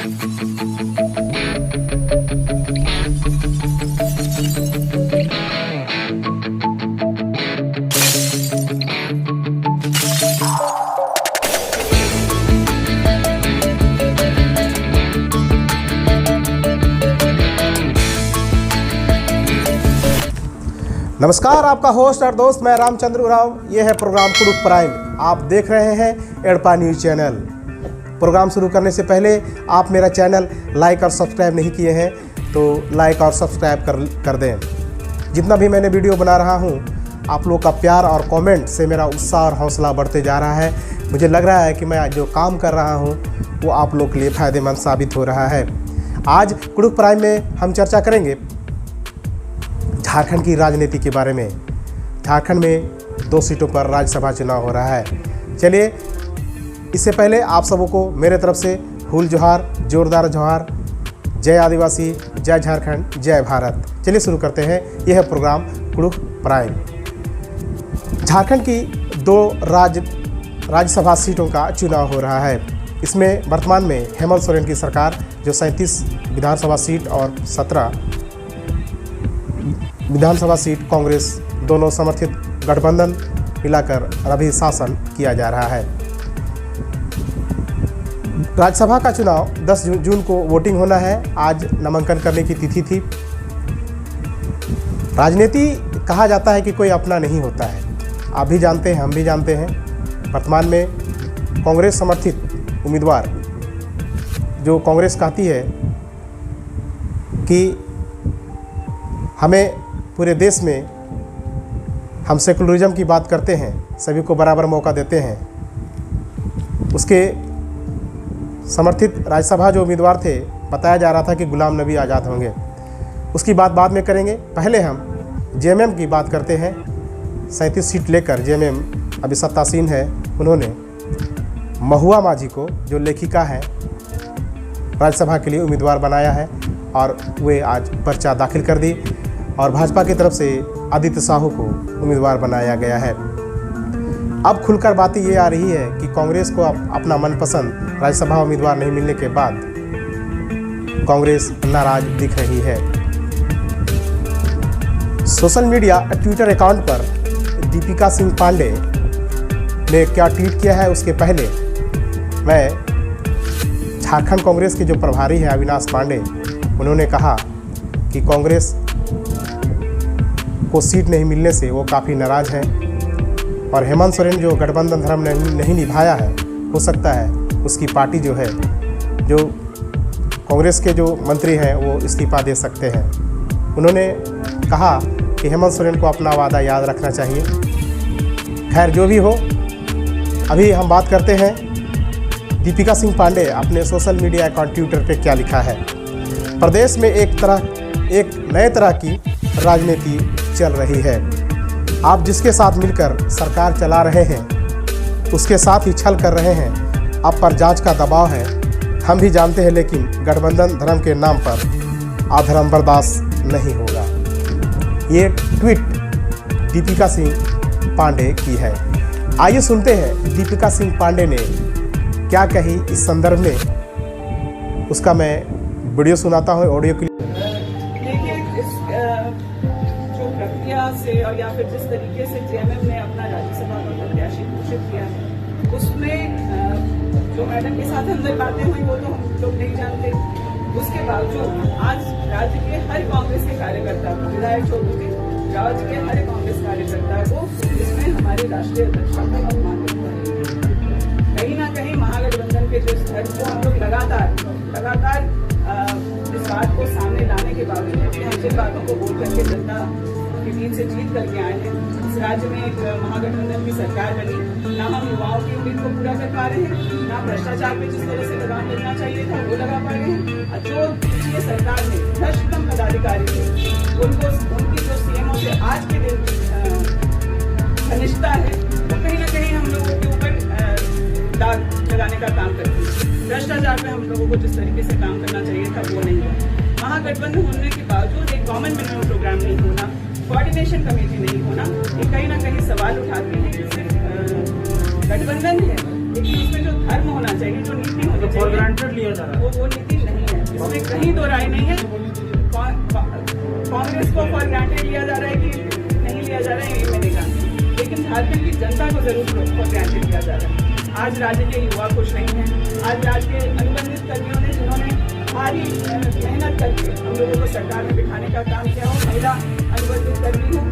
नमस्कार, आपका होस्ट और दोस्त मैं रामचंद्र उरांव। ये है प्रोग्राम कुडुख प्राइम। आप देख रहे हैं एडपा न्यूज़ चैनल। प्रोग्राम शुरू करने से पहले आप मेरा चैनल लाइक और सब्सक्राइब नहीं किए हैं तो लाइक और सब्सक्राइब कर दें। जितना भी मैंने वीडियो बना रहा हूँ, आप लोग का प्यार और कमेंट से मेरा उत्साह और हौसला बढ़ते जा रहा है। मुझे लग रहा है कि मैं जो काम कर रहा हूँ वो आप लोग के लिए फ़ायदेमंद साबित हो रहा है। आज कुडुख प्राइम में हम चर्चा करेंगे झारखंड की राजनीति के बारे में। झारखंड में 2 सीटों पर राज्यसभा चुनाव हो रहा है। चलिए, इससे पहले आप सबों को मेरे तरफ से हुल जोहार, जोरदार जोहार। जय आदिवासी, जय झारखंड, जय भारत। चलिए शुरू करते हैं। यह है प्रोग्राम कुडुख प्राइम। झारखंड की 2 राज्यसभा सीटों का चुनाव हो रहा है। इसमें वर्तमान में हेमंत सोरेन की सरकार, जो 37 विधानसभा सीट और 17 विधानसभा सीट कांग्रेस दोनों समर्थित गठबंधन मिलाकर अभी शासन किया जा रहा है। राज्यसभा का चुनाव 10 जून को वोटिंग होना है। आज नामांकन करने की तिथि थी। राजनीति कहा जाता है कि कोई अपना नहीं होता है। आप भी जानते हैं, हम भी जानते हैं। वर्तमान में कांग्रेस समर्थित उम्मीदवार, जो कांग्रेस कहती है कि हमें पूरे देश में हम सेकुलरिज्म की बात करते हैं, सभी को बराबर मौका देते हैं, उसके समर्थित राज्यसभा जो उम्मीदवार थे, बताया जा रहा था कि गुलाम नबी आज़ाद होंगे। उसकी बात बाद में करेंगे। पहले हम जेएमएम की बात करते हैं। 37 सीट लेकर जेएमएम अभी सत्तासीन है। उन्होंने महुआ माझी को, जो लेखिका है, राज्यसभा के लिए उम्मीदवार बनाया है और वे आज पर्चा दाखिल कर दी। और भाजपा की तरफ से आदित्य साहू को उम्मीदवार बनाया गया है। अब खुलकर बातें ये आ रही है कि कांग्रेस को अपना मनपसंद राज्यसभा उम्मीदवार नहीं मिलने के बाद कांग्रेस नाराज दिख रही है। सोशल मीडिया ट्विटर अकाउंट पर दीपिका सिंह पांडे ने क्या ट्वीट किया है, उसके पहले मैं झारखंड कांग्रेस के जो प्रभारी हैं अविनाश पांडे, उन्होंने कहा कि कांग्रेस को सीट नहीं मिलने से वो काफ़ी नाराज़ हैं और हेमंत सोरेन जो गठबंधन धर्म नहीं निभाया है, हो सकता है उसकी पार्टी जो है, जो कांग्रेस के जो मंत्री हैं, वो इस्तीफा दे सकते हैं। उन्होंने कहा कि हेमंत सोरेन को अपना वादा याद रखना चाहिए। खैर, जो भी हो, अभी हम बात करते हैं दीपिका सिंह पांडे अपने सोशल मीडिया अकाउंट ट्विटर पे क्या लिखा है। प्रदेश में एक नए तरह की राजनीति चल रही है। आप जिसके साथ मिलकर सरकार चला रहे हैं, उसके साथ ही छल कर रहे हैं। आप पर जांच का दबाव है, हम भी जानते हैं, लेकिन गठबंधन धर्म के नाम पर अधर्म बर्दाश्त नहीं होगा। ये ट्वीट दीपिका सिंह पांडे की है। आइए सुनते हैं दीपिका सिंह पांडे ने क्या कही इस संदर्भ में। उसका मैं वीडियो सुनाता हूँ, ऑडियो क्लिप। से और या फिर जिस तरीके से जेएमएम ने अपना राज्यसभा का प्रत्याशी घोषित किया है, उसमें जो मैडम के साथ अंदर बातें हुई वो तो हम लोग नहीं जानते। उसके बावजूद आज राज्य के हर कांग्रेस के कार्यकर्ता, विधायक छोड़ू के, राज्य के हर कांग्रेस कार्यकर्ता को इसमें हमारे राष्ट्रीय अध्यक्ष का अपमान करता है। कहीं ना कहीं महागठबंधन के जो स्तर को हम लोग लगातार इस बात को सामने लाने के बावजूद भी हम जिन बातों को बोल करके जनता की टीम से जीत करके आए हैं, इस राज्य में एक महागठबंधन की सरकार बनी, ना हम युवाओं की उम्मीद को पूरा कर पा रहे हैं, ना भ्रष्टाचार पे जिस तरह से लगाम लगना चाहिए था वो लगा पा रहे हैं। जो पिछली सरकार में भ्रष्टतम पदाधिकारी थे, उनकी जो सीएमओ से आज के दिन घनिष्ठता है, वो कहीं ना कहीं हम लोगों के ऊपर दाग लगाने का काम करती है। भ्रष्टाचार पे हम लोगों को जिस तरीके से काम करना चाहिए था वो नहीं हुआ। महागठबंधन होने के बावजूद एक कॉमन मिनिमम प्रोग्राम नहीं होना, कोऑर्डिनेशन कमेटी नहीं होना, ये कहीं ना कहीं सवाल उठाते हैं कि सिर्फ गठबंधन है, लेकिन उसमें जो धर्म होना चाहिए, जो नीति होनी चाहिए, ग्रांटेड लिया जा रहा है, वो नीति इसमें कहीं दो राय नहीं है। कांग्रेस को फॉर ग्रांटेड लिया जा रहा है कि नहीं लिया जा रहा है, ये मैं नहीं जानती, लेकिन झारखंड की जनता को जरूर फॉर ग्रांटेड लिया जा रहा है। आज राज्य के युवा खुश नहीं है। आज राज्य के अनुबंधित कर्मियों ने, जिन्होंने भारी मेहनत करके हम लोगों को सरकार में बिठाने का काम किया हो, महिला अनुबंधित कर्मी हो,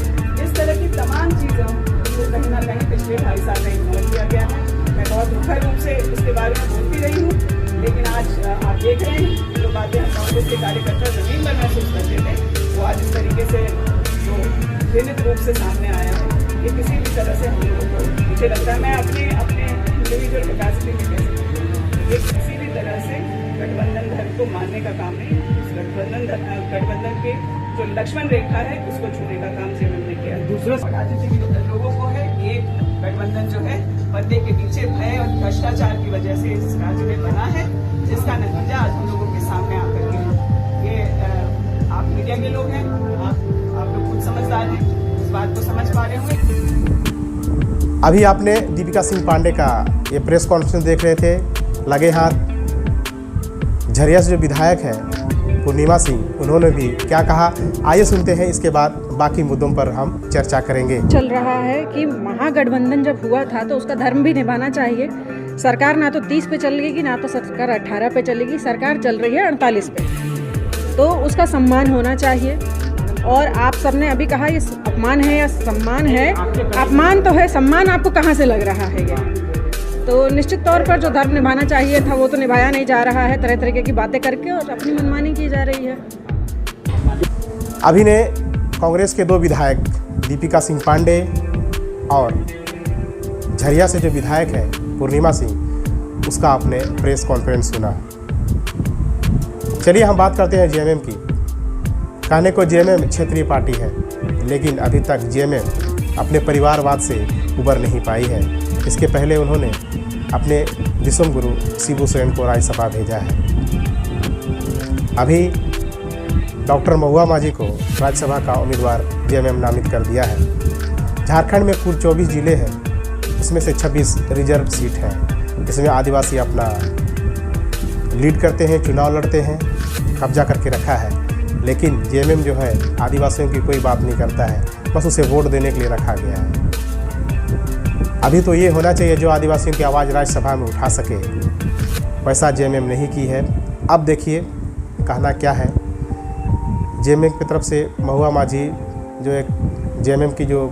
इस तरह की तमाम चीज़ों को कहीं ना कहीं पिछले 2.5 साल में इग्नोर किया गया है। मैं बहुत मुखर रूप से इसके बारे में बोलती रही हूँ, लेकिन आज आप देख रहे हैं जो बातें हम कांग्रेस के कार्यकर्ता जमीन पर महसूस करते थे, वो आज इस तरीके से जो घृणित रूप से सामने आया है, ये किसी भी तरह से हम लोगों को मुझे लगता है, मैं अपने इंडिविजुअल कैपेसिटी में कह सकती हूँ, ये किसी भी तरह से गठबंधन धर्म को मानने का काम नहीं, गठबंधन के जो लक्ष्मण रेखा है उसको छूने का काम जेएमएम ने किया। दूसरा राजनीतिक लोगों को है एक गठबंधन जो है पर्दे के पीछे भय और भ्रष्टाचार की वजह से इस राज्य में बना है, जिसका नतीजा आज हम लोगों के सामने आकर के ये आप मीडिया के लोग हैं, आप लोग खुद समझदार हैं, इस बात को समझ पा रहे होंगे। अभी आपने दीपिका सिंह पांडे का ये प्रेस कॉन्फ्रेंस देख रहे थे, लगे हाथ। झरिया से जो विधायक है पूर्णिमा सिंह, उन्होंने भी क्या कहा, आइए सुनते हैं, इसके बाद बाकी मुद्दों पर हम चर्चा करेंगे। चल रहा है कि महागठबंधन जब हुआ था तो उसका धर्म भी निभाना चाहिए। सरकार ना तो 30 पे चलेगी, ना तो सरकार 18 पे चलेगी, सरकार चल रही है 48 पे, तो उसका सम्मान होना चाहिए। और आप सबने अभी कहा ये अपमान है या सम्मान है, अपमान तो है, सम्मान आपको कहाँ से लग रहा है ये? तो निश्चित तौर पर जो धर्म निभाना चाहिए था वो तो निभाया नहीं जा रहा है, तरह तरह की बातें करके और अपनी मनमानी की जा रही है। अभी ने कांग्रेस के 2 विधायक दीपिका सिंह पांडे और झरिया से जो विधायक है पूर्णिमा सिंह, उसका आपने प्रेस कॉन्फ्रेंस सुना। चलिए हम बात करते हैं जेएमएम की। कहने को जेएमएम क्षेत्रीय पार्टी है, लेकिन अभी तक जेएमएम अपने परिवारवाद से उबर नहीं पाई है। इसके पहले उन्होंने अपने विश्व गुरु शिबू सोरेन को राज्यसभा भेजा है। अभी डॉक्टर महुआ माझी को राज्यसभा का उम्मीदवार जेएमएम नामित कर दिया है। झारखंड में कुल 24 जिले हैं, उसमें से 26 रिजर्व सीट हैं। इसमें आदिवासी अपना लीड करते हैं, चुनाव लड़ते हैं, कब्जा करके रखा है। लेकिन जेएमएम जो है आदिवासियों की कोई बात नहीं करता है, बस उसे वोट देने के लिए रखा गया है। अभी तो ये होना चाहिए जो आदिवासियों की आवाज़ राज्यसभा में उठा सके, वैसा जेएमएम नहीं की है। अब देखिए कहना क्या है। जेएमएम की तरफ से महुआ माझी जो एक जेएमएम की जो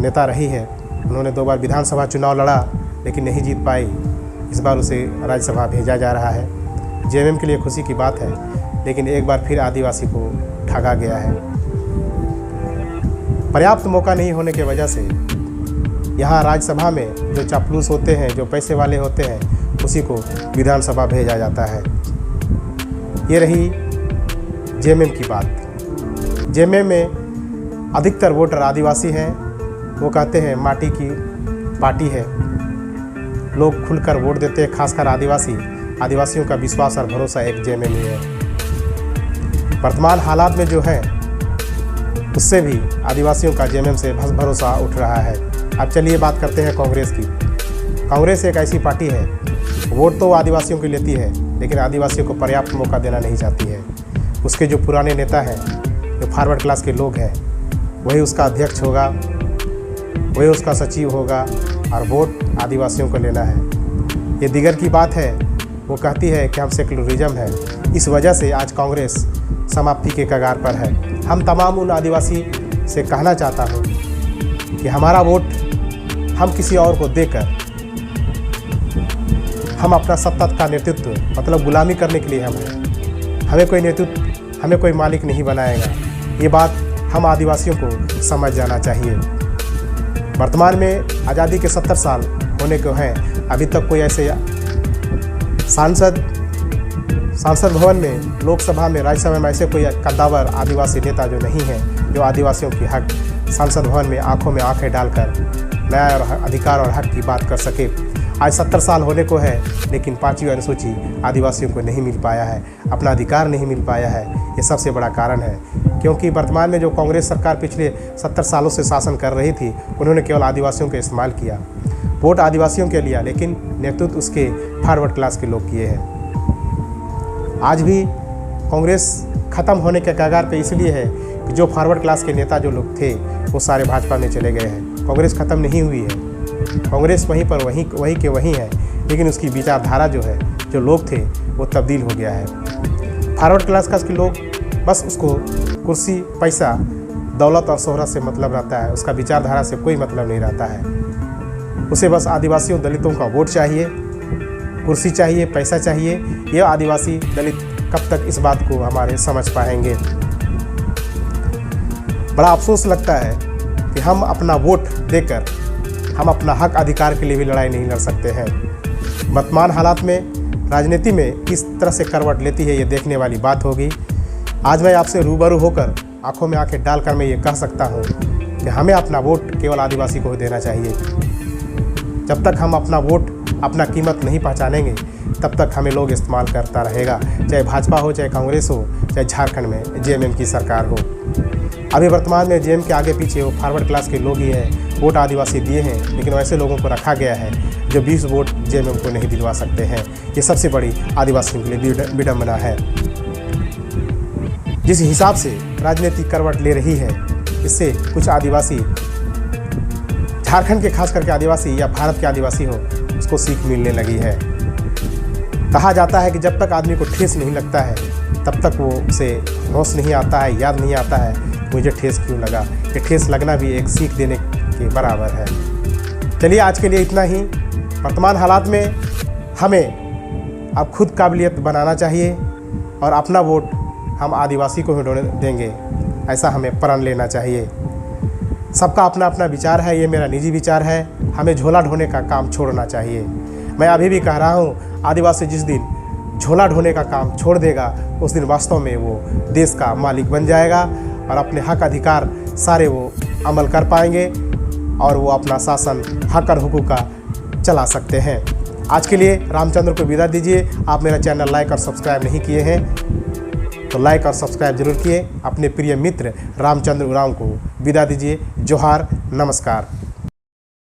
नेता रही है, उन्होंने 2 बार विधानसभा चुनाव लड़ा लेकिन नहीं जीत पाई। इस बार उसे राज्यसभा भेजा जा रहा है। जेएमएम के लिए खुशी की बात है, लेकिन एक बार फिर आदिवासी को ठगा गया है। पर्याप्त मौका नहीं होने की वजह से यहाँ राज्यसभा में जो चापलूस होते हैं, जो पैसे वाले होते हैं, उसी को विधानसभा भेजा जाता है। ये रही जेएमएम की बात। जेएमएम में अधिकतर वोटर आदिवासी हैं। वो कहते हैं माटी की पार्टी है, लोग खुलकर वोट देते हैं, खासकर आदिवासियों का विश्वास और भरोसा एक जेएमएम ही है। वर्तमान हालात में जो है उससे भी आदिवासियों का जेएमएम से भरोसा उठ रहा है। अब चलिए बात करते हैं कांग्रेस की। कांग्रेस एक ऐसी पार्टी है, वोट तो आदिवासियों की लेती है, लेकिन आदिवासियों को पर्याप्त मौका देना नहीं चाहती है। उसके जो पुराने नेता हैं, जो फॉरवर्ड क्लास के लोग हैं, वही उसका अध्यक्ष होगा, वही उसका सचिव होगा, और वोट आदिवासियों को लेना है। ये दिगर की बात है। वो कहती है कि हम सेकुलरिज्म है। इस वजह से आज कांग्रेस समाप्ति के कगार पर है। हम तमाम उन आदिवासी से कहना चाहता हूँ कि हमारा वोट हम किसी और को देकर हम अपना सत्ता का नेतृत्व, मतलब गुलामी करने के लिए हम हैं। हमें कोई नेतृत्व, हमें कोई मालिक नहीं बनाएगा। ये बात हम आदिवासियों को समझ जाना चाहिए। वर्तमान में आज़ादी के 70 साल होने को हैं, अभी तक कोई ऐसे सांसद भवन में, लोकसभा में, राज्यसभा में ऐसे कोई कद्दावर आदिवासी नेता जो नहीं है, जो आदिवासियों की हक संसद भवन में आंखों में आंखें डालकर न्याय और अधिकार और हक की बात कर सके। आज 70 साल होने को है, लेकिन 5वीं अनुसूची आदिवासियों को नहीं मिल पाया है, अपना अधिकार नहीं मिल पाया है। ये सबसे बड़ा कारण है, क्योंकि वर्तमान में जो कांग्रेस सरकार पिछले 70 सालों से शासन कर रही थी, उन्होंने केवल आदिवासियों का इस्तेमाल किया, वोट आदिवासियों के लिया, लेकिन नेतृत्व उसके फॉरवर्ड क्लास के लोग किए हैं। आज भी कांग्रेस ख़त्म होने के कगार पे इसलिए है कि जो फॉरवर्ड क्लास के नेता जो लोग थे वो सारे भाजपा में चले गए हैं। कांग्रेस ख़त्म नहीं हुई है, कांग्रेस वहीं पर वहीं के वहीं है, लेकिन उसकी विचारधारा जो है, जो लोग थे वो तब्दील हो गया है। फॉरवर्ड क्लास के लोग बस उसको कुर्सी, पैसा, दौलत और शोहरत से मतलब रहता है, उसका विचारधारा से कोई मतलब नहीं रहता है। उसे बस आदिवासियों दलितों का वोट चाहिए, कुर्सी चाहिए, पैसा चाहिए। ये आदिवासी दलित कब तक इस बात को हमारे समझ पाएंगे। बड़ा अफसोस लगता है कि हम अपना वोट देकर हम अपना हक अधिकार के लिए भी लड़ाई नहीं लड़ सकते हैं। वर्तमान हालात में राजनीति में किस तरह से करवट लेती है ये देखने वाली बात होगी। आज मैं आपसे रूबरू होकर आंखों में आंखें डालकर मैं ये कह सकता हूँ कि हमें अपना वोट केवल आदिवासी को ही देना चाहिए। जब तक हम अपना वोट, अपना कीमत नहीं पहचानेंगे तब तक हमें लोग इस्तेमाल करता रहेगा, चाहे भाजपा हो, चाहे कांग्रेस हो, चाहे झारखंड में जेएमएम की सरकार हो। अभी वर्तमान में जेएम के आगे पीछे वो फॉरवर्ड क्लास के लोग ही हैं, वोट आदिवासी दिए हैं, लेकिन वैसे लोगों को रखा गया है जो 20 वोट जेएमएम को नहीं दिलवा सकते हैं। ये सबसे बड़ी आदिवासियों के लिए विडंबना है। जिस हिसाब से राजनीति करवट ले रही है, इससे कुछ आदिवासी, झारखंड के खास करके आदिवासी या भारत के आदिवासी हो, उसको सीख मिलने लगी है। कहा जाता है कि जब तक आदमी को ठेस नहीं लगता है तब तक वो उसे होश नहीं आता है, याद नहीं आता है मुझे ठेस क्यों लगा। ये ठेस लगना भी एक सीख देने के बराबर है। चलिए आज के लिए इतना ही। वर्तमान हालात में हमें अब खुद काबिलियत बनाना चाहिए और अपना वोट हम आदिवासी को ही देंगे, ऐसा हमें प्रण लेना चाहिए। सबका अपना अपना विचार है, ये मेरा निजी विचार है। हमें झोला ढोने का काम छोड़ना चाहिए। मैं अभी भी कह रहा हूँ, आदिवासी जिस दिन झोला ढोने का काम छोड़ देगा उस दिन वास्तव में वो देश का मालिक बन जाएगा और अपने हक अधिकार सारे वो अमल कर पाएंगे और वो अपना शासन हक और हुकूक का चला सकते हैं। आज के लिए रामचंद्र को विदा दीजिए। आप मेरा चैनल लाइक और सब्सक्राइब नहीं किए हैं तो लाइक और सब्सक्राइब जरूर किए। अपने प्रिय मित्र रामचंद्र उरांव को विदा दीजिए। जोहार, नमस्कार।